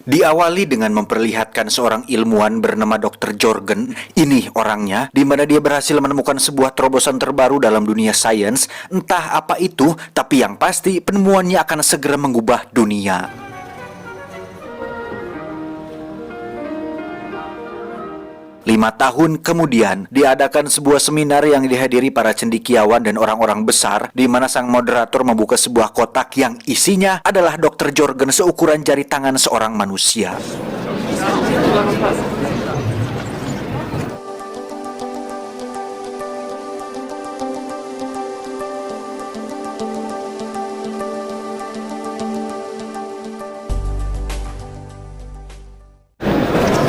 Diawali dengan memperlihatkan seorang ilmuwan bernama Dr. Jorgen, ini orangnya, di mana dia berhasil menemukan sebuah terobosan terbaru dalam dunia sains. Entah apa itu, tapi yang pasti penemuannya akan segera mengubah dunia. Lima tahun kemudian, diadakan sebuah seminar yang dihadiri para cendekiawan dan orang-orang besar, di mana sang moderator membuka sebuah kotak yang isinya adalah Dr. Jorgen seukuran jari tangan seorang manusia.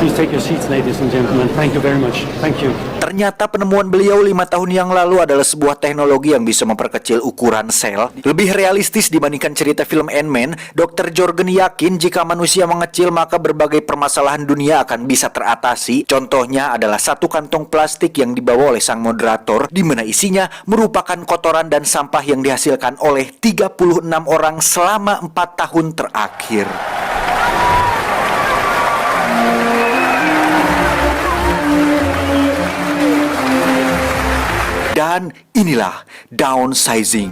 Please take your seats, ladies and gentlemen. Thank you very much. Thank you. Ternyata penemuan beliau 5 tahun yang lalu adalah sebuah teknologi yang bisa memperkecil ukuran sel. Lebih realistis dibandingkan cerita film Ant-Man, Dr. Jorgen yakin jika manusia mengecil maka berbagai permasalahan dunia akan bisa teratasi. Contohnya adalah satu kantong plastik yang dibawa oleh sang moderator, di mana isinya merupakan kotoran dan sampah yang dihasilkan oleh 36 orang selama 4 tahun terakhir. Dan inilah downsizing.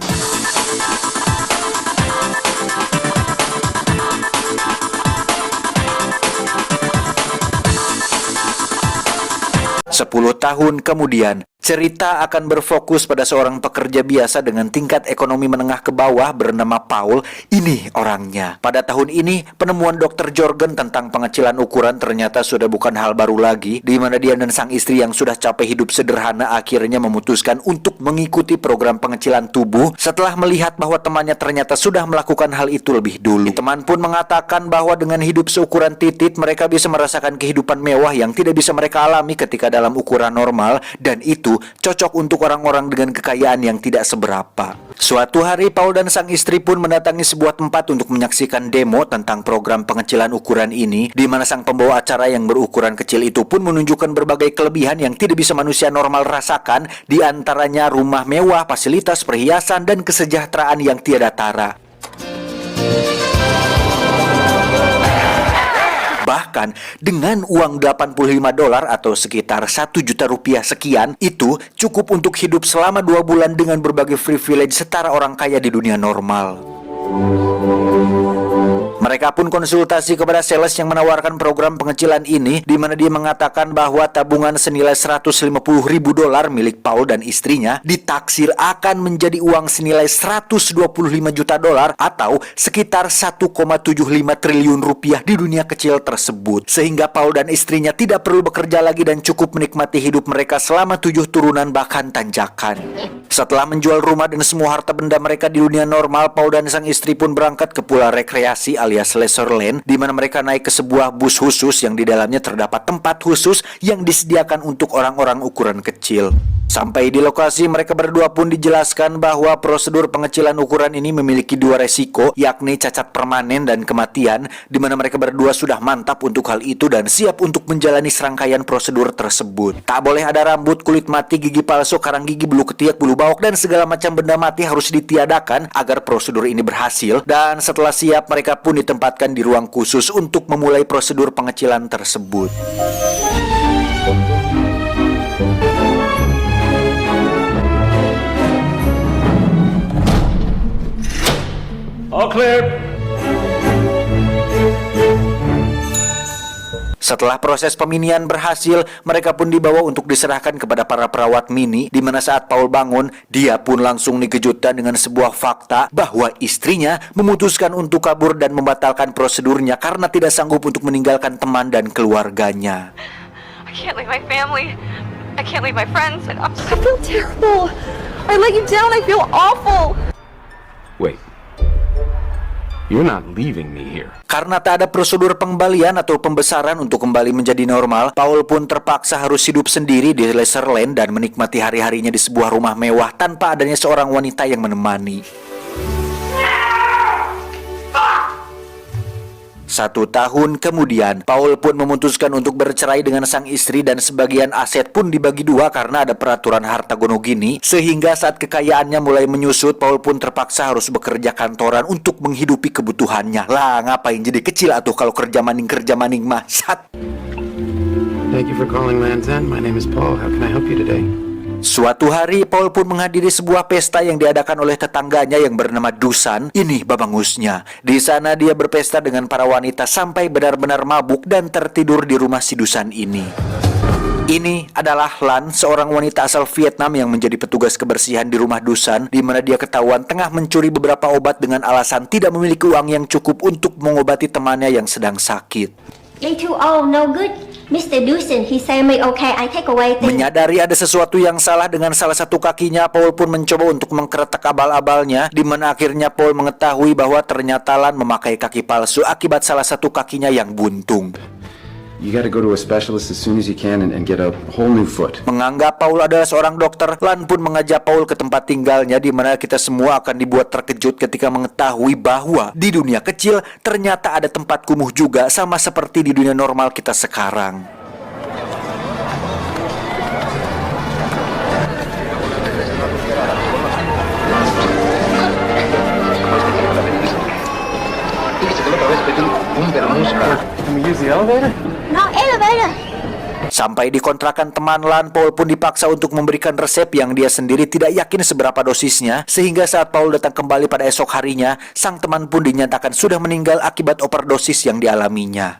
Sepuluh tahun kemudian, cerita akan berfokus pada seorang pekerja biasa dengan tingkat ekonomi menengah ke bawah bernama Paul. Ini orangnya. Pada tahun ini, penemuan Dr. Jorgen tentang pengecilan ukuran ternyata sudah bukan hal baru lagi, di mana dia dan sang istri yang sudah capek hidup sederhana akhirnya memutuskan untuk mengikuti program pengecilan tubuh setelah melihat bahwa temannya ternyata sudah melakukan hal itu lebih dulu. Teman pun mengatakan bahwa dengan hidup seukuran titik, mereka bisa merasakan kehidupan mewah yang tidak bisa mereka alami ketika dalam ukuran normal, dan itu cocok untuk orang-orang dengan kekayaan yang tidak seberapa. Suatu hari, Paul dan sang istri pun mendatangi sebuah tempat untuk menyaksikan demo tentang program pengecilan ukuran ini, di mana sang pembawa acara yang berukuran kecil itu pun menunjukkan berbagai kelebihan yang tidak bisa manusia normal rasakan, di antaranya rumah mewah, fasilitas perhiasan, dan kesejahteraan yang tiada tara. Bahkan dengan uang $85 atau sekitar 1 juta rupiah sekian, itu cukup untuk hidup selama 2 bulan dengan berbagai privilege setara orang kaya di dunia normal. Mereka pun konsultasi kepada sales yang menawarkan program pengecilan ini, di mana dia mengatakan bahwa tabungan senilai $150.000 milik Paul dan istrinya ditaksir akan menjadi uang senilai $125 juta atau sekitar 1,75 triliun rupiah di dunia kecil tersebut. Sehingga Paul dan istrinya tidak perlu bekerja lagi dan cukup menikmati hidup mereka selama 7 turunan bahkan tanjakan. Setelah menjual rumah dan semua harta benda mereka di dunia normal, Paul dan sang istri pun berangkat ke pulau rekreasi alias Leisureland, di mana mereka naik ke sebuah bus khusus yang di dalamnya terdapat tempat khusus yang disediakan untuk orang-orang ukuran kecil. Sampai di lokasi, mereka berdua pun dijelaskan bahwa prosedur pengecilan ukuran ini memiliki 2 resiko, yakni cacat permanen dan kematian, di mana mereka berdua sudah mantap untuk hal itu dan siap untuk menjalani serangkaian prosedur tersebut. Tak boleh ada rambut, kulit mati, gigi palsu, karang gigi, bulu ketiak, bulu baok, dan segala macam benda mati harus ditiadakan agar prosedur ini berhasil. Dan setelah siap, mereka pun ditempatkan di ruang khusus untuk memulai prosedur pengecilan tersebut. All clear. Setelah proses peminian berhasil, mereka pun dibawa untuk diserahkan kepada para perawat mini, di mana saat Paul bangun, dia pun langsung dikejutkan dengan sebuah fakta bahwa istrinya memutuskan untuk kabur dan membatalkan prosedurnya karena tidak sanggup untuk meninggalkan teman dan keluarganya. I can't leave my family. I can't leave my friends. I feel terrible. I let you down. I feel awful. Wait. You're not leaving me here. Karena tak ada prosedur pengembalian atau pembesaran untuk kembali menjadi normal, Paul pun terpaksa harus hidup sendiri di Leisureland dan menikmati hari-harinya di sebuah rumah mewah tanpa adanya seorang wanita yang menemani. 1 tahun kemudian, Paul pun memutuskan untuk bercerai dengan sang istri dan sebagian aset pun dibagi dua karena ada peraturan harta gono gini. Sehingga saat kekayaannya mulai menyusut, Paul pun terpaksa harus bekerja kantoran untuk menghidupi kebutuhannya. Lah, ngapain jadi kecil atuh kalau kerja maning mah. Sat. Thank you for calling Land's End. My name is Paul. How can I help you today? Suatu hari, Paul pun menghadiri sebuah pesta yang diadakan oleh tetangganya yang bernama Dusan. Ini babangusnya. Di sana dia berpesta dengan para wanita sampai benar-benar mabuk dan tertidur di rumah si Dusan ini. Ini adalah Lan, seorang wanita asal Vietnam yang menjadi petugas kebersihan di rumah Dusan, di mana dia ketahuan tengah mencuri beberapa obat dengan alasan tidak memiliki uang yang cukup untuk mengobati temannya yang sedang sakit. They too old, no good. Mr. Dusan, he say me, okay, I take away things. Menyadari ada sesuatu yang salah dengan salah satu kakinya, Paul pun mencoba untuk mengkeretak abal-abalnya, di mana akhirnya Paul mengetahui bahwa ternyata Lan memakai kaki palsu akibat salah satu kakinya yang buntung. You gotta go to a specialist as soon as you can and get a whole new foot. Menganggap Paul adalah seorang dokter, Lan pun mengajak Paul ke tempat tinggalnya, di mana kita semua akan dibuat terkejut ketika mengetahui bahwa di dunia kecil ternyata ada tempat kumuh juga, sama seperti di dunia normal kita sekarang. Can we use the elevator? No elevator. Sampai di kontrakan teman Lan, Paul pun dipaksa untuk memberikan resep yang dia sendiri tidak yakin seberapa dosisnya, sehingga saat Paul datang kembali pada esok harinya, sang teman pun dinyatakan sudah meninggal akibat overdosis yang dialaminya.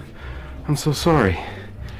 I'm so sorry.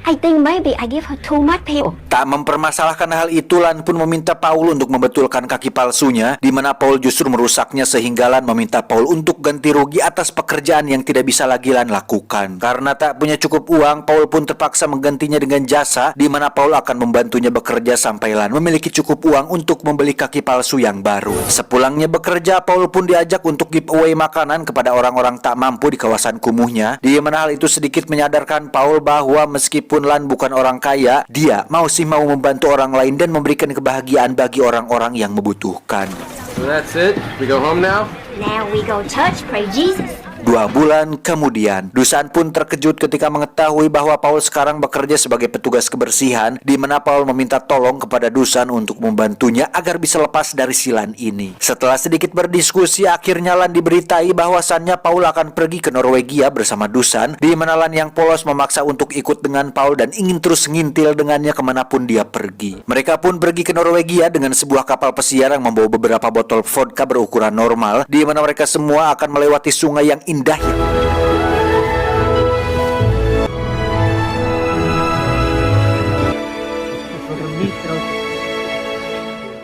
I think maybe I give her too much pill. Tak mempermasalahkan hal itu, Lan pun meminta Paul untuk membetulkan kaki palsunya, di mana Paul justru merusaknya sehingga Lan meminta Paul untuk ganti rugi atas pekerjaan yang tidak bisa lagi Lan lakukan. Karena tak punya cukup uang, Paul pun terpaksa menggantinya dengan jasa, di mana Paul akan membantunya bekerja sampai Lan memiliki cukup uang untuk membeli kaki palsu yang baru. Sepulangnya bekerja, Paul pun diajak untuk giveaway makanan kepada orang-orang tak mampu di kawasan kumuhnya, di mana hal itu sedikit menyadarkan Paul bahwa meskipun Lan bukan orang kaya, dia mau membantu orang lain dan memberikan kebahagiaan bagi orang-orang yang membutuhkan. So that's it? We go home now? Now we go church, pray Jesus. 2 bulan kemudian, Dusan pun terkejut ketika mengetahui bahwa Paul sekarang bekerja sebagai petugas kebersihan, di mana Paul meminta tolong kepada Dusan untuk membantunya agar bisa lepas dari si Lan ini. Setelah sedikit berdiskusi, akhirnya Lan diberitai bahwasannya Paul akan pergi ke Norwegia bersama Dusan, di mana Lan yang polos memaksa untuk ikut dengan Paul dan ingin terus ngintil dengannya kemanapun dia pergi. Mereka pun pergi ke Norwegia dengan sebuah kapal pesiar yang membawa beberapa botol vodka berukuran normal, di mana mereka semua akan melewati sungai yang indah.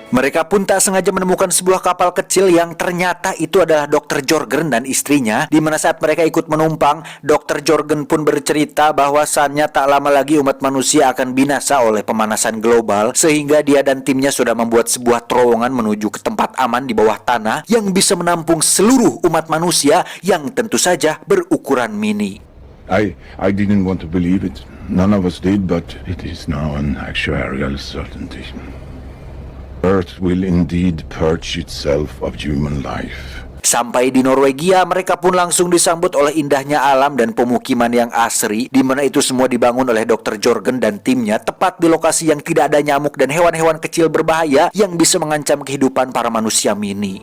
Mereka pun tak sengaja menemukan sebuah kapal kecil yang ternyata itu adalah Dr. Jorgen dan istrinya, di mana saat mereka ikut menumpang, Dr. Jorgen pun bercerita bahwasannya tak lama lagi umat manusia akan binasa oleh pemanasan global, sehingga dia dan timnya sudah membuat sebuah terowongan menuju ke tempat aman di bawah tanah yang bisa menampung seluruh umat manusia yang tentu saja berukuran mini. I didn't want to believe it. None of us did, but it is now an actuarial certainty. Earth will indeed purge itself of human life. Sampai di Norwegia, mereka pun langsung disambut oleh indahnya alam dan pemukiman yang asri, di mana itu semua dibangun oleh Dr. Jorgen dan timnya tepat di lokasi yang tidak ada nyamuk dan hewan-hewan kecil berbahaya yang bisa mengancam kehidupan para manusia mini.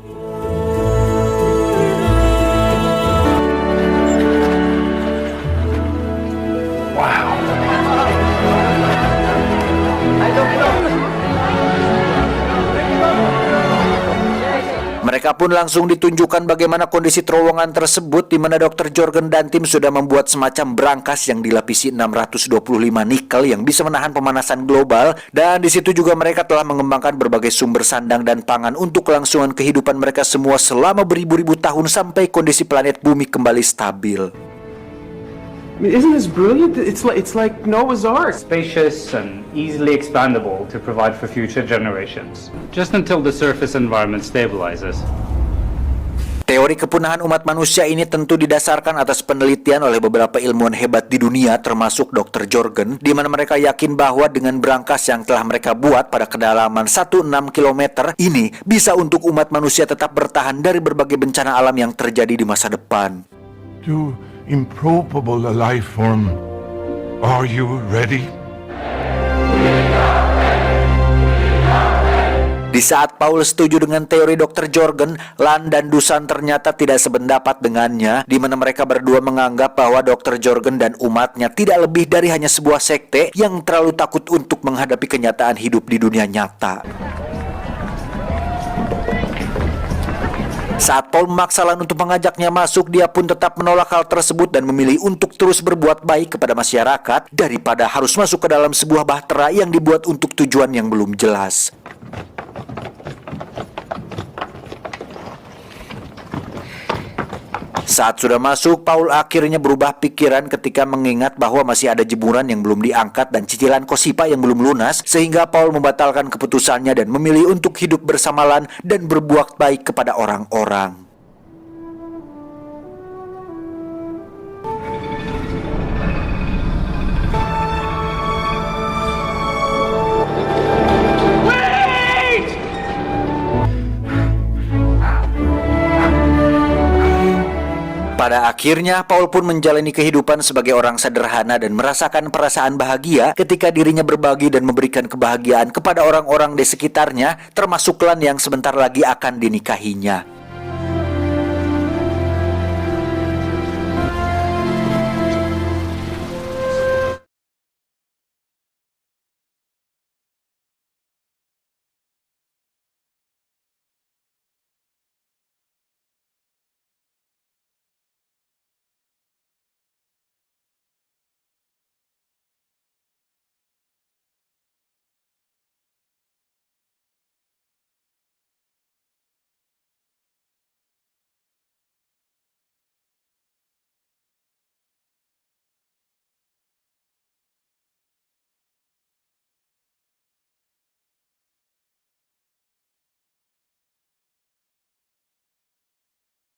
Mereka pun langsung ditunjukkan bagaimana kondisi terowongan tersebut, di mana Dr. Jorgen dan tim sudah membuat semacam brankas yang dilapisi 625 nikel yang bisa menahan pemanasan global, dan di situ juga mereka telah mengembangkan berbagai sumber sandang dan pangan untuk kelangsungan kehidupan mereka semua selama beribu-ribu tahun sampai kondisi planet bumi kembali stabil. I mean, isn't this brilliant? It's like Noah's Ark. Spacious and easily expandable to provide for future generations, just until the surface environment stabilizes. Teori kepunahan umat manusia ini tentu didasarkan atas penelitian oleh beberapa ilmuwan hebat di dunia, termasuk Dr. Jorgen, di mana mereka yakin bahwa dengan brankas yang telah mereka buat pada kedalaman 16 km ini bisa untuk umat manusia tetap bertahan dari berbagai bencana alam yang terjadi di masa depan. improbable a life form. Are you ready? Di saat Paul setuju dengan teori Dr. Jorgen, Lan dan Dusan ternyata tidak sependapat dengannya, di mana mereka berdua menganggap bahwa Dr. Jorgen dan umatnya tidak lebih dari hanya sebuah sekte yang terlalu takut untuk menghadapi kenyataan hidup di dunia nyata. Saat Paul memaksa Lan untuk mengajaknya masuk, dia pun tetap menolak hal tersebut dan memilih untuk terus berbuat baik kepada masyarakat daripada harus masuk ke dalam sebuah bahtera yang dibuat untuk tujuan yang belum jelas. Saat sudah masuk, Paul akhirnya berubah pikiran ketika mengingat bahwa masih ada jemuran yang belum diangkat dan cicilan Kosipa yang belum lunas, sehingga Paul membatalkan keputusannya dan memilih untuk hidup bersama Lan dan berbuat baik kepada orang-orang. Pada akhirnya, Paul pun menjalani kehidupan sebagai orang sederhana dan merasakan perasaan bahagia ketika dirinya berbagi dan memberikan kebahagiaan kepada orang-orang di sekitarnya, termasuk Lan yang sebentar lagi akan dinikahinya.